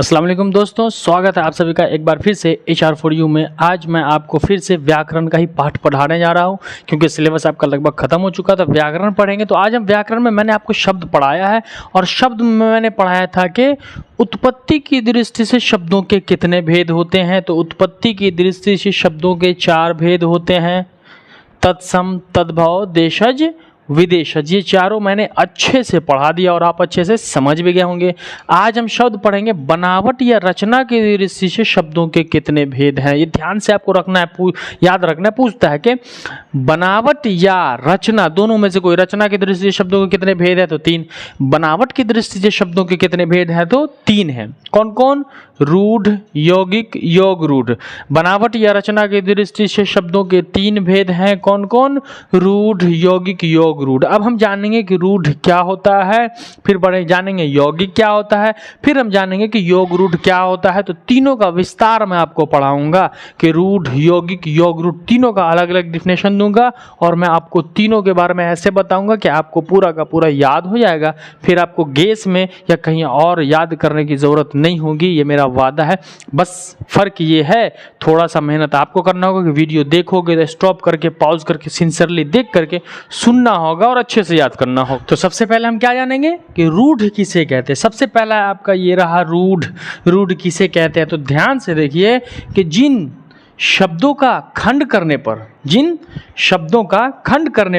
अस्सलाम वालेकुम दोस्तों, स्वागत है आप सभी का एक बार फिर से HR4U में। आज मैं आपको फिर से व्याकरण का ही पाठ पढ़ाने जा रहा हूं क्योंकि सिलेबस आपका लगभग ख़त्म हो चुका था। व्याकरण पढ़ेंगे तो आज हम व्याकरण में मैंने आपको शब्द पढ़ाया है और शब्द में मैंने पढ़ाया था कि उत्पत्ति की दृष्टि से शब्दों के कितने भेद होते हैं। तो उत्पत्ति की दृष्टि से शब्दों के 4 भेद होते हैं: तत्सम, तद्भव, देशज, विदेशज। ये चारों मैंने अच्छे से पढ़ा दिया और आप अच्छे से समझ भी गए होंगे। आज हम शब्द पढ़ेंगे बनावट या रचना की दृष्टि से शब्दों के कितने भेद हैं। ये ध्यान से आपको रखना है, याद रखना है। पूछता है कि बनावट या रचना दोनों में से कोई, रचना की दृष्टि से शब्दों के कितने भेद है तो 3, बनावट की दृष्टि से शब्दों के कितने भेद हैं तो 3 हैं। कौन कौन? रूढ़, यौगिक, योग रूढ़। बनावट या रचना की दृष्टि से शब्दों के 3 भेद हैं। कौन कौन? रूढ़, यौगिक, योग रूढ़। अब हम जानेंगे कि रूढ़ क्या होता है, फिर जानेंगे यौगिक क्या होता है, फिर हम जानेंगे कि योग रूढ़ क्या होता है। तो तीनों का विस्तार मैं आपको पढ़ाऊंगा कि रूढ़, यौगिक, योग रूढ़, तीनों का अलग अलग डिफिनेशन दूंगा और मैं आपको तीनों के बारे में ऐसे बताऊंगा कि आपको पूरा का पूरा याद हो जाएगा। फिर आपको गेस में या कहीं और याद करने की ज़रूरत नहीं होगी, ये मेरा वादा है। बस फ़र्क ये है, थोड़ा सा मेहनत आपको करना होगा कि वीडियो देखोगे तो स्टॉप करके, पॉज करके, सिंसियरली देख करके सुनना होगा और अच्छे से याद करना होगा। तो सबसे पहले हम क्या जानेंगे कि रूढ़ किसे कहते हैं। सबसे पहला आपका ये रहा रूढ़। रूढ़ किसे कहते हैं तो ध्यान से देखिए कि जिन शब्दों का खंड करने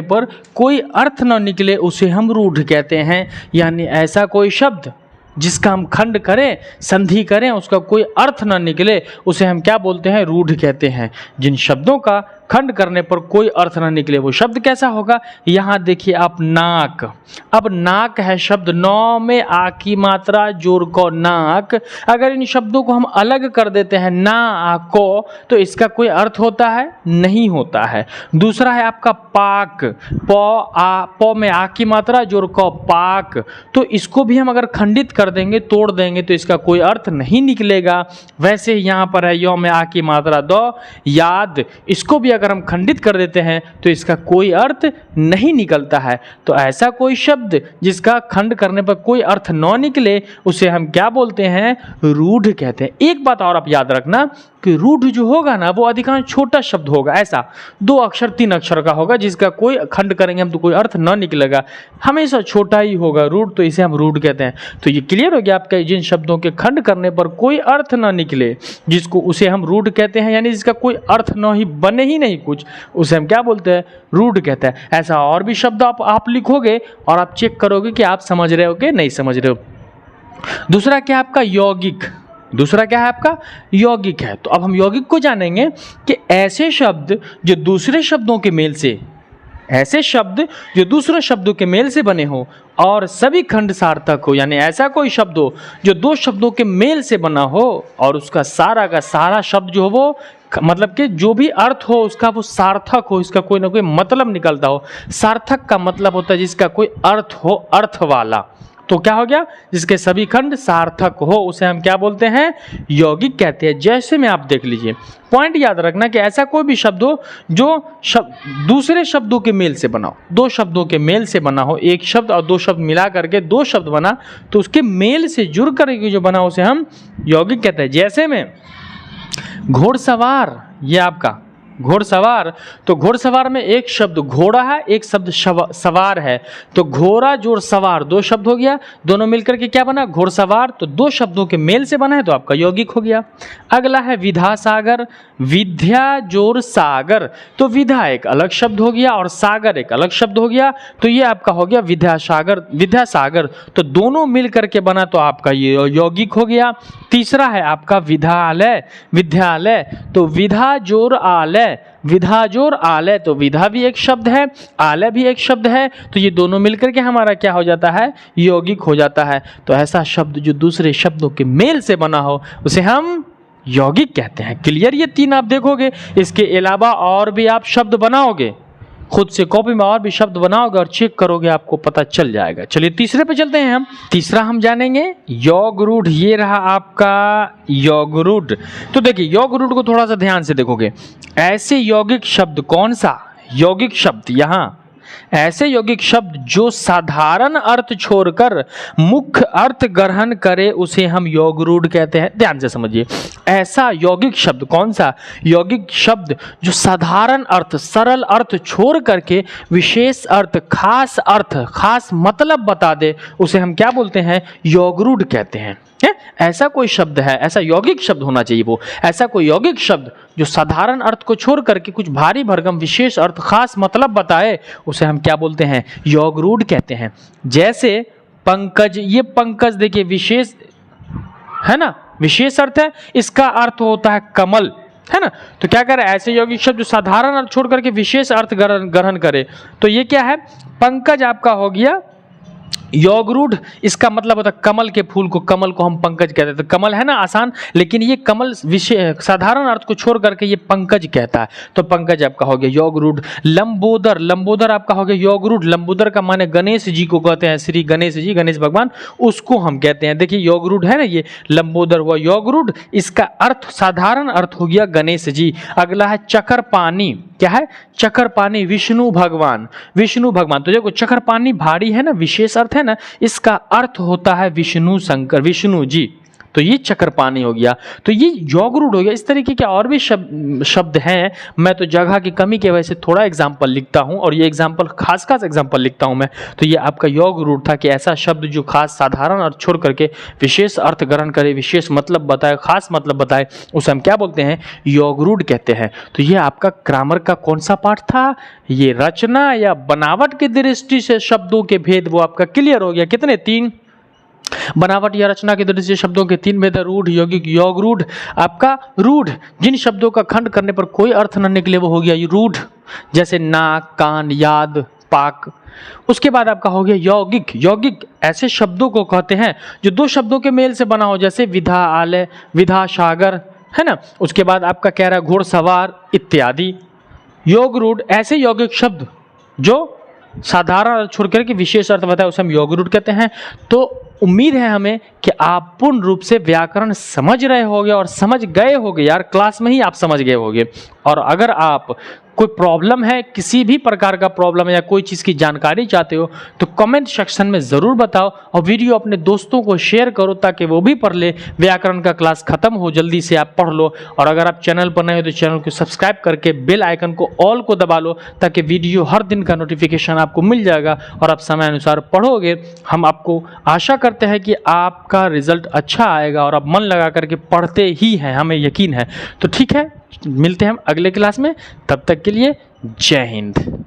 पर कोई अर्थ न निकले उसे हम रूढ़ कहते हैं। यानी ऐसा कोई शब्द जिसका हम खंड करें, संधि करें, उसका कोई अर्थ न निकले उसे हम क्या बोलते हैं? रूढ़ कहते हैं। जिन शब्दों का खंड करने पर कोई अर्थ न निकले वो शब्द कैसा होगा? यहाँ देखिए आप, नाक। अब नाक है शब्द, नौ में आ की मात्रा जोड़ को नाक। अगर इन शब्दों को हम अलग कर देते हैं ना आ को, तो इसका कोई अर्थ होता है? नहीं होता है। दूसरा है आपका पाक, पौ में आ की मात्रा जोड़ को पाक। तो इसको भी हम अगर खंडित कर देंगे, तोड़ देंगे, तो इसका कोई अर्थ नहीं निकलेगा। वैसे यहाँ पर है यौ में आ की मात्रा दो, याद। इसको भी अगर हम खंडित कर देते हैं तो इसका कोई अर्थ नहीं निकलता है। तो ऐसा कोई शब्द जिसका खंड करने पर कोई अर्थ न निकले उसे हम क्या बोलते हैं? रूढ़ कहते हैं। एक बात और आप याद रखना कि रूढ़ जो होगा ना वो अधिकांश छोटा शब्द होगा, ऐसा 2 अक्षर 3 अक्षर का होगा जिसका कोई खंड करेंगे हम तो कोई अर्थ न निकलेगा, हमेशा छोटा ही होगा रूढ़। तो इसे हम रूढ़ कहते हैं। तो ये क्लियर हो गया आपका, जिन शब्दों के खंड करने पर कोई अर्थ न निकले जिसको उसे हम रूढ़ कहते हैं, यानी जिसका कोई अर्थ न ही बने ही नहीं कुछ, उसे हम क्या बोलते हैं? रूढ़ कहते हैं। ऐसा और भी शब्द आप लिखोगे और आप चेक करोगे कि आप समझ रहे हो कि नहीं समझ रहे हो। दूसरा क्या है आपका? यौगिक। दूसरा क्या है आपका? यौगिक है। तो अब हम यौगिक को जानेंगे कि ऐसे शब्द जो दूसरे शब्दों के मेल से, ऐसे शब्द जो दूसरे शब्दों के मेल से बने हो और सभी खंड सार्थक हो। यानी ऐसा कोई शब्द हो जो 2 शब्दों के मेल से बना हो और उसका सारा का सारा शब्द जो हो वो मतलब कि जो भी अर्थ हो उसका वो सार्थक हो, इसका कोई ना कोई मतलब निकलता हो। सार्थक का मतलब होता है जिसका कोई अर्थ हो, अर्थ वाला। तो क्या हो गया? जिसके सभी खंड सार्थक हो उसे हम क्या बोलते हैं? यौगिक कहते हैं। जैसे में आप देख लीजिए, पॉइंट याद रखना कि ऐसा कोई भी शब्द हो जो दूसरे शब्दों के मेल से बना हो, 2 शब्दों के मेल से बना हो, एक शब्द और 2 शब्द मिला करके 2 शब्द बना, तो उसके मेल से जुड़ करके जो बना उसे हम यौगिक कहते हैं। जैसे में घोड़सवार, ये आपका घोड़सवार। तो घोड़सवार में एक शब्द घोड़ा है, एक शब्द सवार है। तो घोड़ा जोड़ सवार 2 शब्द हो गया, दोनों मिलकर के क्या बना? घोड़सवार। तो 2 शब्दों के मेल से बना है तो आपका यौगिक हो गया। अगला है विधासागर। विद्या जोड़ सागर। तो विधा एक अलग शब्द हो गया और सागर एक अलग शब्द हो गया, तो ये आपका हो गया विद्यासागर, विद्यासागर। तो दोनों मिल करके बना तो आपका ये यौगिक हो गया। तीसरा है आपका विद्यालय। विद्यालय तो विधा जोड़ आलय, विधा जोड़ आलय। तो विधा भी एक शब्द है, आलय भी एक शब्द है, तो ये दोनों मिलकर के हमारा क्या हो जाता है? यौगिक हो जाता है। तो ऐसा शब्द जो दूसरे शब्दों के मेल से बना हो उसे हम यौगिक कहते हैं। क्लियर? ये 3 आप देखोगे, इसके अलावा और भी आप शब्द बनाओगे, खुद से कॉपी में और भी शब्द बनाओगे और चेक करोगे, आपको पता चल जाएगा। चलिए तीसरे पे चलते हैं हम। तीसरा हम जानेंगे योग रूढ़। ये रहा आपका योग रूढ़। तो देखिए योग रूढ़ को थोड़ा सा ध्यान से देखोगे, ऐसे यौगिक शब्द, कौन सा यौगिक शब्द? यहाँ ऐसे यौगिक शब्द जो साधारण अर्थ छोड़कर मुख्य अर्थ ग्रहण करे उसे हम योगरूढ़ कहते हैं। ध्यान से समझिए, ऐसा यौगिक शब्द, कौन सा यौगिक शब्द जो साधारण अर्थ, सरल अर्थ छोड़ करके विशेष अर्थ, खास मतलब बता दे, उसे हम क्या बोलते हैं? योगरूढ़ कहते हैं। ऐसा कोई शब्द है, ऐसा यौगिक शब्द होना चाहिए वो, ऐसा कोई यौगिक शब्द जो साधारण अर्थ को छोड़ करके कुछ भारी भरकम विशेष अर्थ, खास मतलब बताए, उसे हम क्या बोलते हैं? योगरूढ़ कहते हैं। जैसे पंकज, ये पंकज देखिए विशेष है ना, विशेष अर्थ है, इसका अर्थ होता है कमल, है ना। तो क्या करे? ऐसे यौगिक शब्द जो साधारण अर्थ छोड़ करके विशेष अर्थ ग्रहण करे, तो ये क्या है? पंकज आपका हो गया योगरूढ़। इसका मतलब होता है कमल के फूल को, कमल को हम पंकज कहते हैं। तो कमल है ना आसान, लेकिन ये कमल साधारण अर्थ को छोड़ करके ये पंकज कहता है, तो पंकज आपका हो गया योगरूढ़। लंबोदर, लंबोदर आपका हो गया योगरूढ़। लंबोदर का माने गणेश जी को कहते हैं, श्री गणेश जी, गणेश भगवान, उसको हम कहते हैं। देखिए योगरूढ़ है ना, ये लंबोदर हुआ योगरूढ़, इसका अर्थ साधारण अर्थ हो गया गणेश जी। अगला है चकरपानी, क्या है? चकरपानी, विष्णु भगवान, विष्णु भगवान। तो देखो चकरपानी भारी है ना, विशेष अर्थ है ना, इसका अर्थ होता है विष्णु शंकर, विष्णु जी। तो ये चकरपानी हो गया, तो ये योगरूढ़ हो गया। इस तरीके के और भी शब्द हैं। मैं तो जगह की कमी की वजह से थोड़ा एग्जाम्पल लिखता हूँ, और ये एग्जाम्पल खास एग्जाम्पल लिखता हूँ मैं। तो ये आपका योगरूढ़ था कि ऐसा शब्द जो खास साधारण अर्थ छोड़ करके विशेष अर्थ ग्रहण करे, विशेष मतलब बताए, खास मतलब बताए, उसे हम क्या बोलते हैं? योगरूढ़ कहते हैं। तो ये आपका ग्रामर का कौन सा पार्ट था? ये रचना या बनावट की दृष्टि से शब्दों के भेद, वो आपका क्लियर हो गया। कितने? 3। बनावट या रचना की दृष्टि से शब्दों के 3 भेद: रूढ़, यौगिक, योगरूढ़। आपका रूढ़, जिन शब्दों का खंड करने पर कोई अर्थ न निकले वो हो गया रूढ़, जैसे नाक, कान, याद, पाक। उसके बाद आपका हो गया यौगिक। यौगिक ऐसे शब्दों को कहते हैं जो 2 शब्दों के मेल से बना हो, जैसे विधा, आलय, विधा, सागर, है ना। उसके बाद आपका कह रहा है घोड़सवार इत्यादि। योगरूढ़ ऐसे यौगिक शब्द जो साधारण अर्थ छोड़ करके विशेष अर्थ बताए, उसे हम योगरूढ़ कहते हैं। तो उम्मीद है हमें कि आप पूर्ण रूप से व्याकरण समझ रहे होंगे और समझ गए होंगे यार, क्लास में ही आप समझ गए होंगे। और अगर आप कोई प्रॉब्लम है, किसी भी प्रकार का प्रॉब्लम है या कोई चीज़ की जानकारी चाहते हो, तो कमेंट सेक्शन में ज़रूर बताओ, और वीडियो अपने दोस्तों को शेयर करो ताकि वो भी पढ़ ले। व्याकरण का क्लास खत्म हो, जल्दी से आप पढ़ लो। और अगर आप चैनल पर नए हो तो चैनल को सब्सक्राइब करके बेल आइकन को ऑल को दबा लो, ताकि वीडियो हर दिन का नोटिफिकेशन आपको मिल जाएगा और आप समय अनुसार पढ़ोगे। हम आपको आशा करते हैं कि आपका रिजल्ट अच्छा आएगा और आप मन लगा करके पढ़ते ही हैं, हमें यकीन है। तो ठीक है, मिलते हैं हम अगले क्लास में, तब तक के लिए जय हिंद।